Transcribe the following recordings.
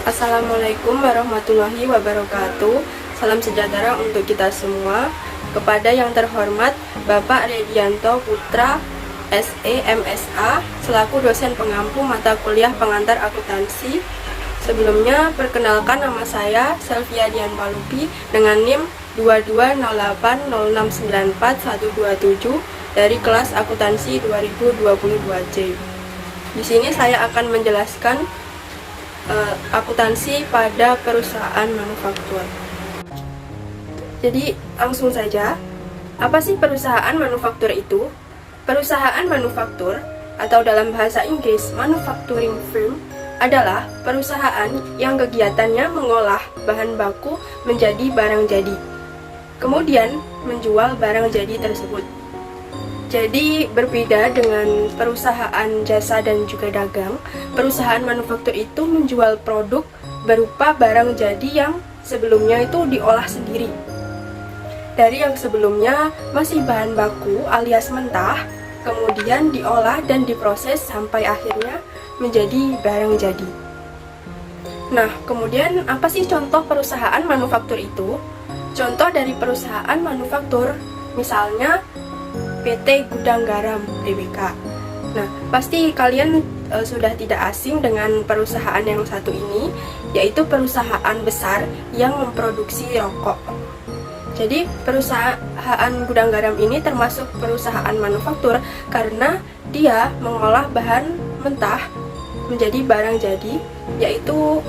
Assalamualaikum warahmatullahi wabarakatuh. Salam sejahtera untuk kita semua. Kepada yang terhormat Bapak Redianto Putra SE MSA selaku dosen pengampu mata kuliah pengantar akuntansi. Sebelumnya perkenalkan, nama saya Selvia Dian Palupi dengan NIM 220806941127 dari kelas akuntansi 2022C. Di sini saya akan menjelaskan akuntansi pada perusahaan manufaktur. Jadi langsung saja, apa sih perusahaan manufaktur itu? Perusahaan manufaktur atau dalam bahasa Inggris manufacturing firm adalah perusahaan yang kegiatannya mengolah bahan baku menjadi barang jadi, kemudian menjual barang jadi tersebut. Jadi berbeda dengan perusahaan jasa dan juga dagang, perusahaan manufaktur itu menjual produk berupa barang jadi yang sebelumnya itu diolah sendiri. Dari yang sebelumnya masih bahan baku alias mentah, kemudian diolah dan diproses sampai akhirnya menjadi barang jadi. Nah, kemudian apa sih contoh perusahaan manufaktur itu? Contoh dari perusahaan manufaktur, misalnya PT Gudang Garam Tbk. Nah, pasti kalian sudah tidak asing dengan perusahaan yang satu ini, yaitu perusahaan besar yang memproduksi rokok. Jadi, perusahaan Gudang Garam ini termasuk perusahaan manufaktur karena dia mengolah bahan mentah menjadi barang jadi, yaitu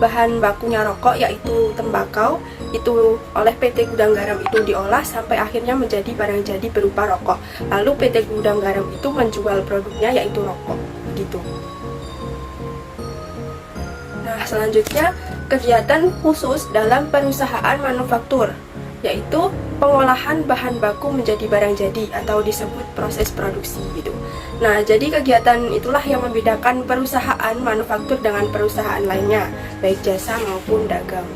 bahan bakunya rokok, yaitu tembakau. Itu oleh PT Gudang Garam itu diolah sampai akhirnya menjadi barang jadi berupa rokok. Lalu PT Gudang Garam itu menjual produknya, yaitu rokok, gitu. Nah, selanjutnya kegiatan khusus dalam perusahaan manufaktur, yaitu pengolahan bahan baku menjadi barang jadi atau disebut proses produksi, gitu. Nah, jadi kegiatan itulah yang membedakan perusahaan manufaktur dengan perusahaan lainnya, baik jasa maupun dagang.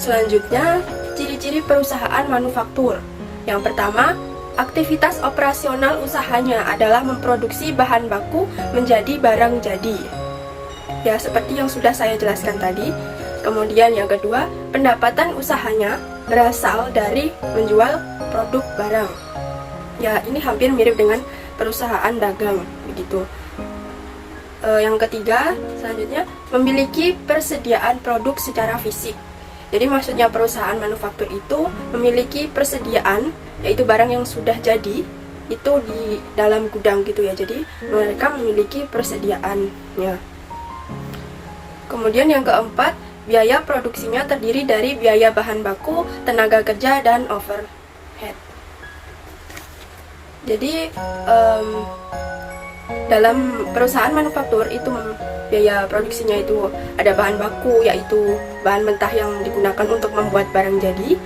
Selanjutnya, ciri-ciri perusahaan manufaktur. Yang pertama, aktivitas operasional usahanya adalah memproduksi bahan baku menjadi barang jadi. Ya, seperti yang sudah saya jelaskan tadi. Kemudian yang kedua, pendapatan usahanya berasal dari menjual produk barang. Ya, ini hampir mirip dengan perusahaan dagang, begitu. Yang ketiga, selanjutnya, memiliki persediaan produk secara fisik. Jadi maksudnya perusahaan manufaktur itu memiliki persediaan, yaitu barang yang sudah jadi itu di dalam gudang gitu ya. Jadi mereka memiliki persediaannya. Kemudian yang keempat, biaya produksinya terdiri dari biaya bahan baku, tenaga kerja, dan overhead. Jadi dalam perusahaan manufaktur itu biaya produksinya itu ada bahan baku, yaitu bahan mentah yang digunakan untuk membuat barang jadi,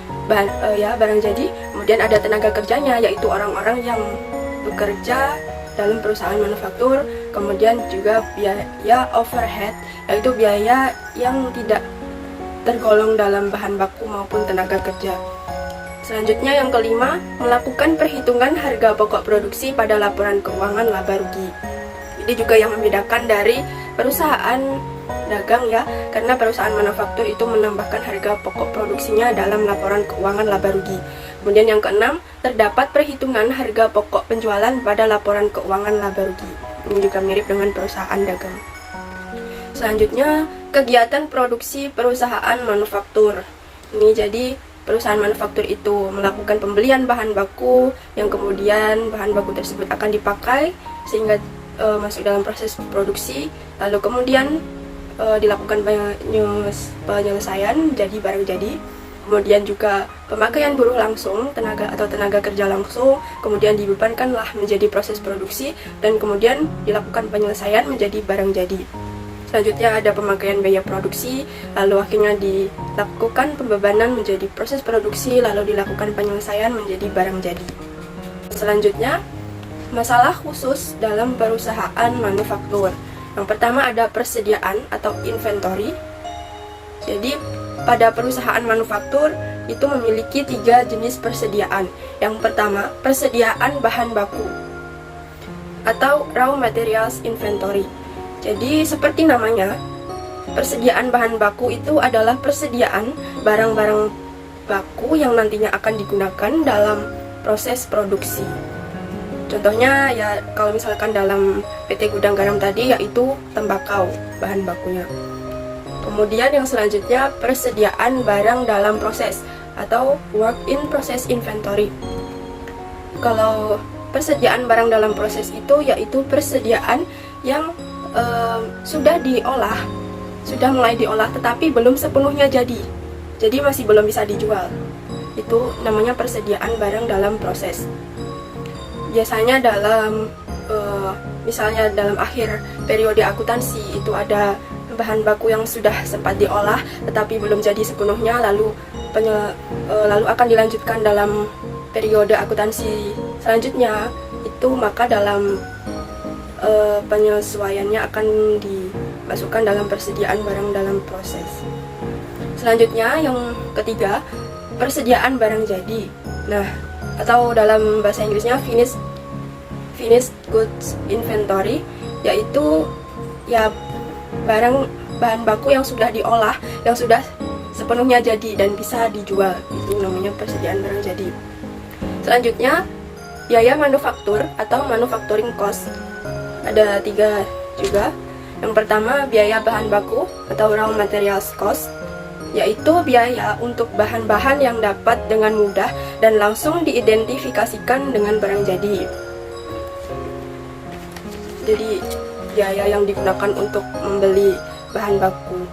barang jadi. Kemudian ada tenaga kerjanya, yaitu orang-orang yang bekerja dalam perusahaan manufaktur. Kemudian juga biaya overhead, yaitu biaya yang tidak tergolong dalam bahan baku maupun tenaga kerja. Selanjutnya yang kelima, melakukan perhitungan harga pokok produksi pada laporan keuangan laba rugi. Ini juga yang membedakan dari perusahaan dagang ya, karena perusahaan manufaktur itu menambahkan harga pokok produksinya dalam laporan keuangan laba rugi. Kemudian yang keenam, terdapat perhitungan harga pokok penjualan pada laporan keuangan laba rugi. Ini juga mirip dengan perusahaan dagang. Selanjutnya, kegiatan produksi perusahaan manufaktur. Ini jadi perusahaan manufaktur itu melakukan pembelian bahan baku yang kemudian bahan baku tersebut akan dipakai sehingga masuk dalam proses produksi, lalu kemudian dilakukan penyelesaian jadi barang jadi, kemudian juga pemakaian buruh langsung, tenaga kerja langsung, kemudian dibebankanlah menjadi proses produksi dan kemudian dilakukan penyelesaian menjadi barang jadi. Selanjutnya ada pemakaian biaya produksi, lalu akhirnya dilakukan pembebanan menjadi proses produksi, lalu dilakukan penyelesaian menjadi barang jadi. Selanjutnya, masalah khusus dalam perusahaan manufaktur. Yang pertama ada persediaan atau inventory. Jadi pada perusahaan manufaktur itu memiliki 3 jenis persediaan. Yang pertama, persediaan bahan baku atau raw materials inventory. Jadi seperti namanya, persediaan bahan baku itu adalah persediaan barang-barang baku yang nantinya akan digunakan dalam proses produksi. Contohnya ya kalau misalkan dalam PT Gudang Garam tadi yaitu tembakau bahan bakunya. Kemudian yang selanjutnya persediaan barang dalam proses atau work in process inventory. Kalau persediaan barang dalam proses itu yaitu persediaan yang sudah diolah, sudah mulai diolah tetapi belum sepenuhnya jadi masih belum bisa dijual. Itu namanya persediaan barang dalam proses. Biasanya dalam misalnya dalam akhir periode akuntansi itu ada bahan baku yang sudah sempat diolah tetapi belum jadi sepenuhnya, lalu akan dilanjutkan dalam periode akuntansi selanjutnya itu, maka dalam penyesuaiannya akan dimasukkan dalam persediaan barang dalam proses. Selanjutnya yang ketiga, persediaan barang jadi. Nah, atau dalam bahasa Inggrisnya finished goods inventory, yaitu ya bahan baku yang sudah diolah, yang sudah sepenuhnya jadi dan bisa dijual. Itu namanya persediaan barang jadi. Selanjutnya, biaya manufaktur atau manufacturing cost. Ada 3 juga. Yang pertama, biaya bahan baku atau raw materials cost, yaitu biaya untuk bahan-bahan yang dapat dengan mudah dan langsung diidentifikasikan dengan barang jadi. Jadi biaya yang digunakan untuk membeli bahan baku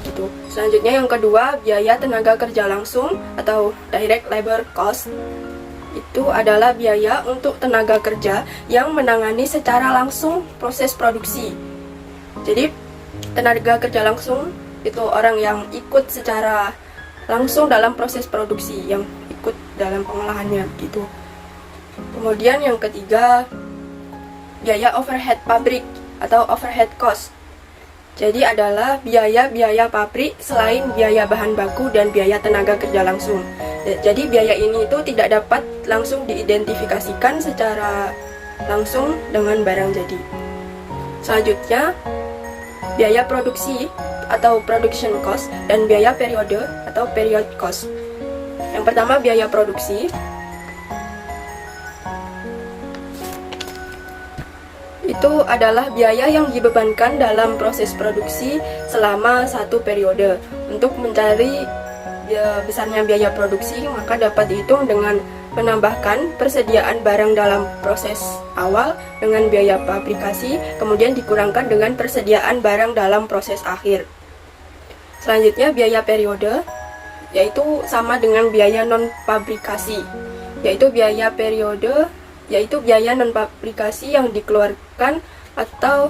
gitu. Selanjutnya yang kedua, biaya tenaga kerja langsung atau direct labor cost. Itu adalah biaya untuk tenaga kerja yang menangani secara langsung proses produksi. Jadi tenaga kerja langsung itu orang yang ikut secara langsung dalam proses produksi, yang ikut dalam pengolahannya gitu. Kemudian yang ketiga, biaya overhead pabrik atau overhead cost. Jadi adalah biaya-biaya pabrik selain biaya bahan baku dan biaya tenaga kerja langsung. Jadi biaya ini itu tidak dapat langsung diidentifikasikan secara langsung dengan barang jadi. Selanjutnya, biaya produksi atau production cost dan biaya periode atau period cost. Yang pertama, biaya produksi. Itu adalah biaya yang dibebankan dalam proses produksi selama satu periode. Untuk mencari besarnya biaya produksi, maka dapat dihitung dengan menambahkan persediaan barang dalam proses awal dengan biaya fabrikasi, kemudian dikurangkan dengan persediaan barang dalam proses akhir. Selanjutnya, biaya periode, yaitu sama dengan biaya non-fabrikasi, yaitu biaya periode, yaitu biaya non-fabrikasi yang dikeluarkan atau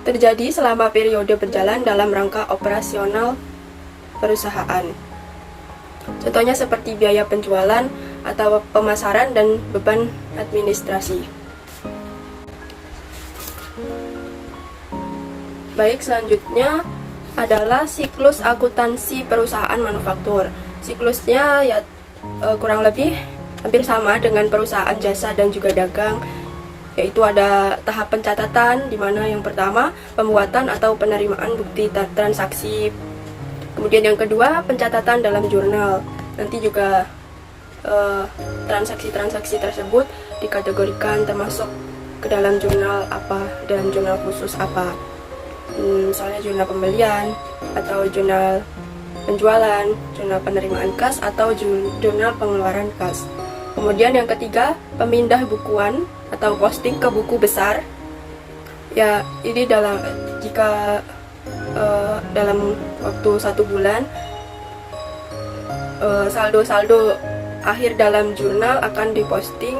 terjadi selama periode berjalan dalam rangka operasional perusahaan. Contohnya seperti biaya penjualan atau pemasaran dan beban administrasi. Baik, selanjutnya adalah siklus akuntansi perusahaan manufaktur. Siklusnya ya kurang lebih hampir sama dengan perusahaan jasa dan juga dagang, yaitu ada tahap pencatatan, di mana yang pertama pembuatan atau penerimaan bukti transaksi. Kemudian yang kedua, pencatatan dalam jurnal. Nanti juga transaksi-transaksi tersebut dikategorikan termasuk ke dalam jurnal apa, dalam jurnal khusus apa. Misalnya jurnal pembelian, atau jurnal penjualan, jurnal penerimaan kas, atau jurnal pengeluaran kas. Kemudian yang ketiga, pemindah bukuan atau posting ke buku besar. Ya, ini jika dalam waktu 1 bulan saldo-saldo akhir dalam jurnal akan diposting.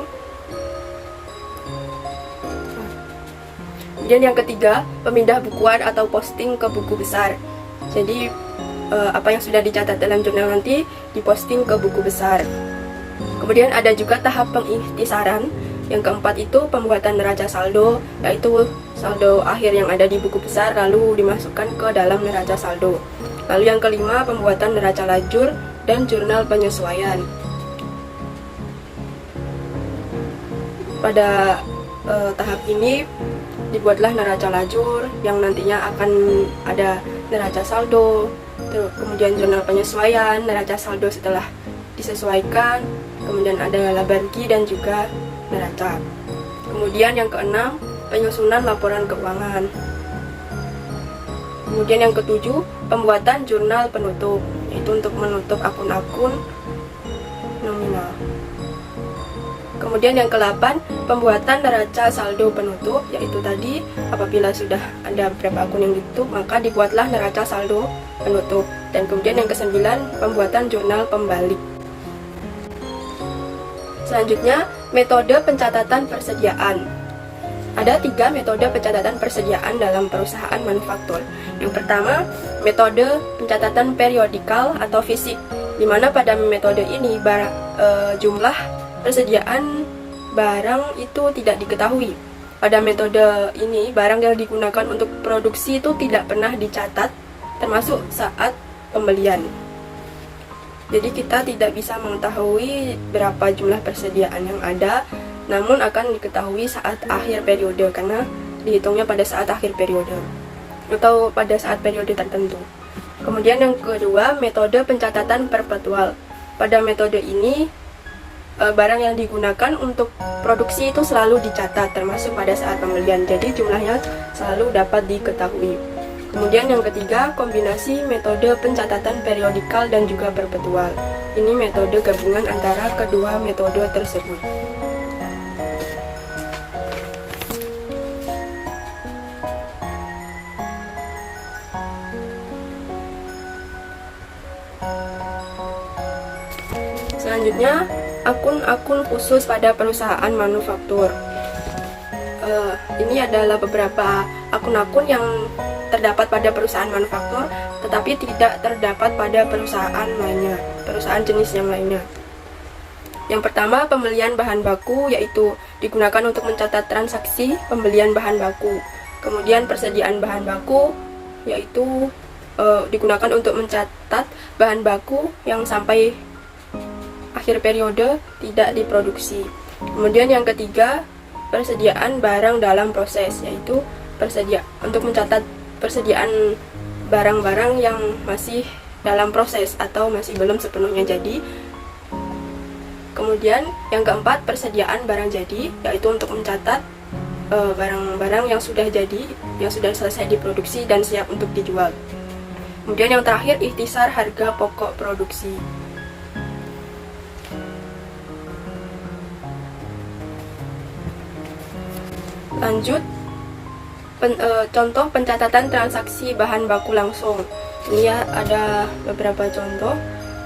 Kemudian yang ketiga, pemindah bukuan atau posting ke buku besar. Jadi apa yang sudah dicatat dalam jurnal nanti diposting ke buku besar. Kemudian ada juga tahap pengikhtisaran. Yang keempat itu pembuatan neraca saldo, yaitu saldo akhir yang ada di buku besar lalu dimasukkan ke dalam neraca saldo. Lalu yang kelima, pembuatan neraca lajur dan jurnal penyesuaian. Pada tahap ini dibuatlah neraca lajur yang nantinya akan ada neraca saldo, kemudian jurnal penyesuaian, neraca saldo setelah disesuaikan, kemudian ada laba rugi dan juga neraca. Kemudian yang keenam, penyusunan laporan keuangan. Kemudian yang ketujuh, pembuatan jurnal penutup, yaitu untuk menutup akun-akun nominal. Kemudian yang ke-8, pembuatan neraca saldo penutup, yaitu tadi apabila sudah ada beberapa akun yang ditutup, maka dibuatlah neraca saldo penutup. Dan kemudian yang ke-9, pembuatan jurnal pembalik. Selanjutnya, metode pencatatan persediaan. Ada 3 metode pencatatan persediaan dalam perusahaan manufaktur. Yang pertama, metode pencatatan periodikal atau fisik, di mana pada metode ini jumlah persediaan barang itu tidak diketahui. Pada metode ini, barang yang digunakan untuk produksi itu tidak pernah dicatat, termasuk saat pembelian. Jadi kita tidak bisa mengetahui berapa jumlah persediaan yang ada, namun akan diketahui saat akhir periode, karena dihitungnya pada saat akhir periode atau pada saat periode tertentu. Kemudian yang kedua, metode pencatatan perpetual. Pada metode ini, barang yang digunakan untuk produksi itu selalu dicatat, termasuk pada saat pembelian, jadi jumlahnya selalu dapat diketahui. Kemudian yang ketiga, kombinasi metode pencatatan periodikal dan juga perpetual. Ini metode gabungan antara kedua metode tersebut. Selanjutnya, akun-akun khusus pada perusahaan manufaktur. Ini adalah beberapa akun-akun yang terdapat pada perusahaan manufaktur, tetapi tidak terdapat pada perusahaan lainnya, perusahaan jenis yang lainnya. Yang pertama, pembelian bahan baku, yaitu digunakan untuk mencatat transaksi pembelian bahan baku. Kemudian persediaan bahan baku, yaitu digunakan untuk mencatat bahan baku yang sampai akhir periode tidak diproduksi. Kemudian yang ketiga, persediaan barang dalam proses, yaitu untuk mencatat persediaan barang-barang yang masih dalam proses atau masih belum sepenuhnya jadi. Kemudian yang keempat, persediaan barang jadi, yaitu untuk mencatat barang-barang yang sudah jadi, yang sudah selesai diproduksi dan siap untuk dijual. Kemudian yang terakhir, ikhtisar harga pokok produksi. Lanjut, contoh pencatatan transaksi bahan baku langsung. Ini ya, ada beberapa contoh.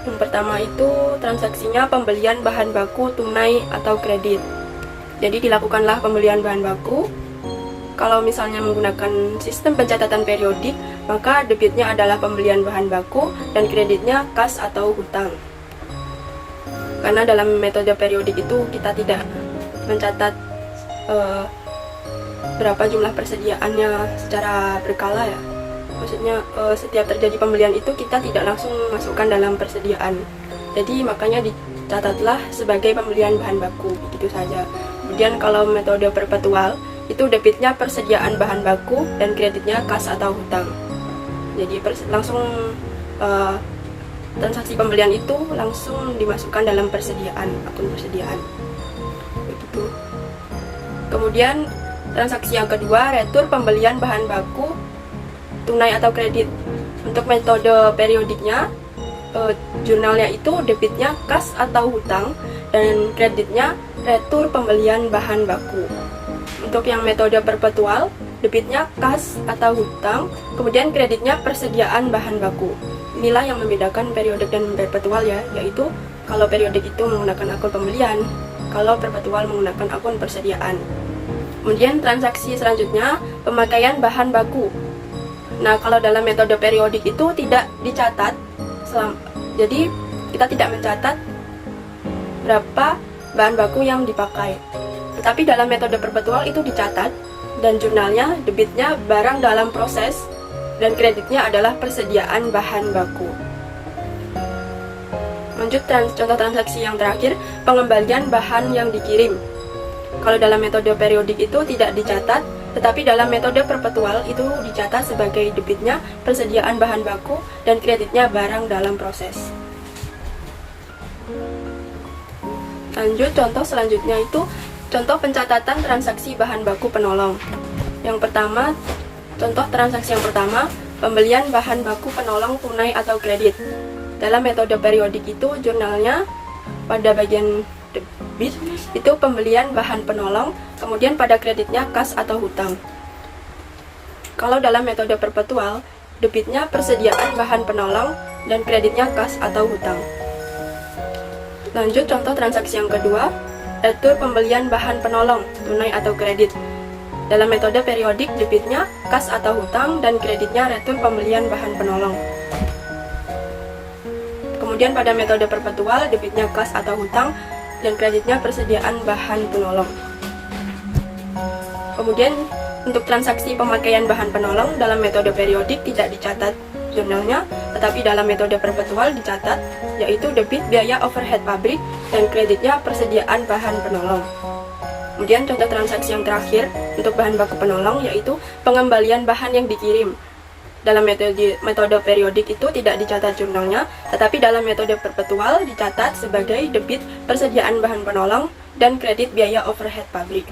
Yang pertama itu transaksinya pembelian bahan baku tunai atau kredit. Jadi dilakukanlah pembelian bahan baku. Kalau misalnya menggunakan sistem pencatatan periodik, maka debitnya adalah pembelian bahan baku dan kreditnya kas atau hutang. Karena dalam metode periodik itu kita tidak mencatat berapa jumlah persediaannya secara berkala ya. Maksudnya setiap terjadi pembelian itu kita tidak langsung masukkan dalam persediaan. Jadi makanya dicatatlah sebagai pembelian bahan baku, begitu saja. Kemudian kalau metode perpetual, itu debitnya persediaan bahan baku dan kreditnya kas atau hutang. Jadi langsung transaksi pembelian itu langsung dimasukkan dalam persediaan, akun persediaan. Begitu. Kemudian transaksi yang kedua, retur pembelian bahan baku tunai atau kredit. Untuk metode periodiknya, jurnalnya itu debitnya kas atau hutang dan kreditnya retur pembelian bahan baku. Untuk yang metode perpetual, debitnya kas atau hutang, kemudian kreditnya persediaan bahan baku. Inilah yang membedakan periodik dan perpetual ya, yaitu kalau periodik itu menggunakan akun pembelian, kalau perpetual menggunakan akun persediaan. Kemudian transaksi selanjutnya, pemakaian bahan baku. Nah, kalau dalam metode periodik itu tidak dicatat, jadi kita tidak mencatat berapa bahan baku yang dipakai. Tetapi dalam metode perpetual itu dicatat, dan jurnalnya, debitnya barang dalam proses, dan kreditnya adalah persediaan bahan baku. Lanjut contoh transaksi yang terakhir, pengembalian bahan yang dikirim. Kalau dalam metode periodik itu tidak dicatat Tetapi dalam metode perpetual itu dicatat sebagai debitnya persediaan bahan baku dan kreditnya barang dalam proses. Lanjut, contoh selanjutnya itu contoh pencatatan transaksi bahan baku penolong. Yang pertama, contoh transaksi yang pertama, pembelian bahan baku penolong tunai atau kredit. Dalam metode periodik itu jurnalnya pada bagian debit itu pembelian bahan penolong, kemudian pada kreditnya kas atau hutang. Kalau dalam metode perpetual, debitnya persediaan bahan penolong dan kreditnya kas atau hutang. Lanjut, contoh transaksi yang kedua, retur pembelian bahan penolong, tunai atau kredit. Dalam metode periodik, debitnya kas atau hutang dan kreditnya retur pembelian bahan penolong. Kemudian pada metode perpetual, debitnya kas atau hutang dan kreditnya persediaan bahan penolong. Kemudian untuk transaksi pemakaian bahan penolong dalam metode periodik tidak dicatat jurnalnya, tetapi dalam metode perpetual dicatat, yaitu debit biaya overhead pabrik dan kreditnya persediaan bahan penolong. Kemudian contoh transaksi yang terakhir untuk bahan baku penolong yaitu pengembalian bahan yang dikirim. Dalam metode periodik itu tidak dicatat jurnalnya, tetapi dalam metode perpetual dicatat sebagai debit persediaan bahan penolong dan kredit biaya overhead pabrik.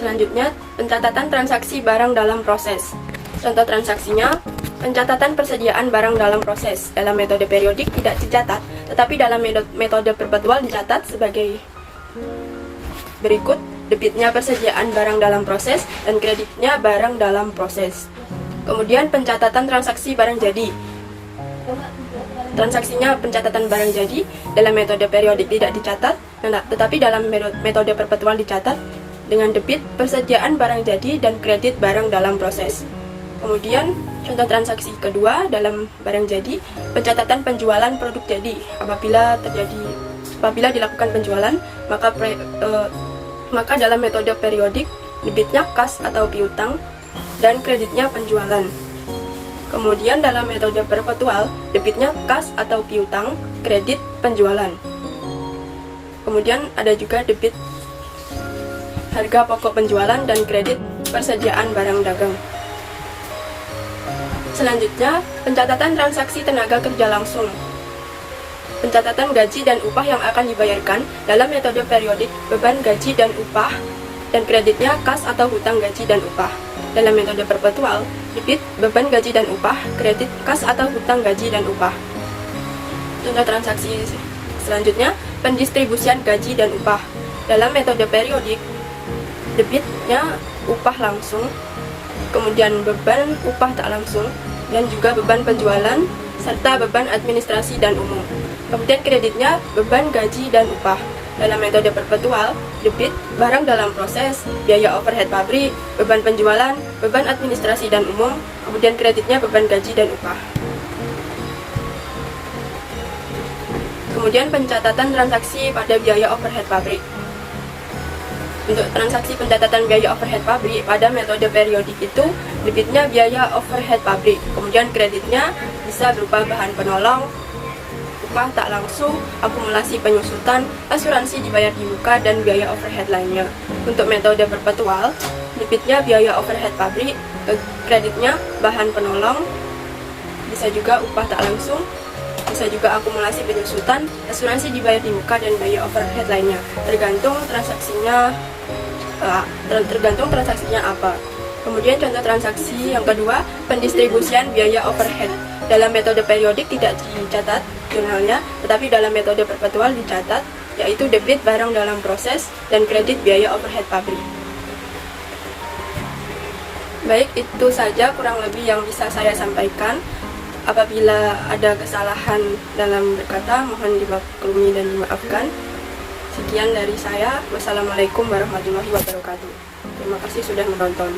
Selanjutnya, pencatatan transaksi barang dalam proses. Contoh transaksinya, pencatatan persediaan barang dalam proses. Dalam metode periodik tidak dicatat, tetapi dalam metode perpetual dicatat sebagai berikut: debitnya persediaan barang dalam proses dan kreditnya barang dalam proses. Kemudian pencatatan transaksi barang jadi. Transaksinya pencatatan barang jadi dalam metode periodik tidak dicatat, tetapi dalam metode perpetual dicatat dengan debit persediaan barang jadi dan kredit barang dalam proses. Kemudian contoh transaksi kedua dalam barang jadi, pencatatan penjualan produk jadi. Apabila dilakukan penjualan, maka dalam metode periodik debitnya kas atau piutang dan kreditnya penjualan. Kemudian dalam metode perpetual debitnya kas atau piutang, kredit penjualan. Kemudian ada juga debit harga pokok penjualan dan kredit persediaan barang dagang. Selanjutnya, pencatatan transaksi tenaga kerja langsung. Pencatatan gaji dan upah yang akan dibayarkan dalam metode periodik, beban gaji dan upah dan kreditnya kas atau hutang gaji dan upah. Dalam metode perpetual, debit beban gaji dan upah, kredit kas atau hutang gaji dan upah. Contoh transaksi selanjutnya, pendistribusian gaji dan upah. Dalam metode periodik, debitnya upah langsung, kemudian beban upah tak langsung, dan juga beban penjualan serta beban administrasi dan umum. Kemudian kreditnya beban gaji dan upah. Dalam metode perpetual, debit barang dalam proses, biaya overhead pabrik, beban penjualan, beban administrasi dan umum, kemudian kreditnya beban gaji dan upah. Kemudian pencatatan transaksi pada biaya overhead pabrik. Untuk transaksi pencatatan biaya overhead pabrik pada metode periodik itu, debitnya biaya overhead pabrik, kemudian kreditnya bisa berupa bahan penolong, upah tak langsung, akumulasi penyusutan, asuransi dibayar di muka, dan biaya overhead lainnya. Untuk metode perpetual, debitnya biaya overhead pabrik, kreditnya bahan penolong, bisa juga upah tak langsung, bisa juga akumulasi penyusutan, asuransi dibayar di muka, dan biaya overhead lainnya. Tergantung transaksinya apa. Kemudian contoh transaksi yang kedua, pendistribusian biaya overhead. Dalam metode periodik tidak dicatat jurnalnya, tetapi dalam metode perpetual dicatat, yaitu debit barang dalam proses dan kredit biaya overhead pabrik. Baik, itu saja kurang lebih yang bisa saya sampaikan. Apabila ada kesalahan dalam berkata, mohon dimaklumi dan dimaafkan. Sekian dari saya. Wassalamualaikum warahmatullahi wabarakatuh. Terima kasih sudah menonton.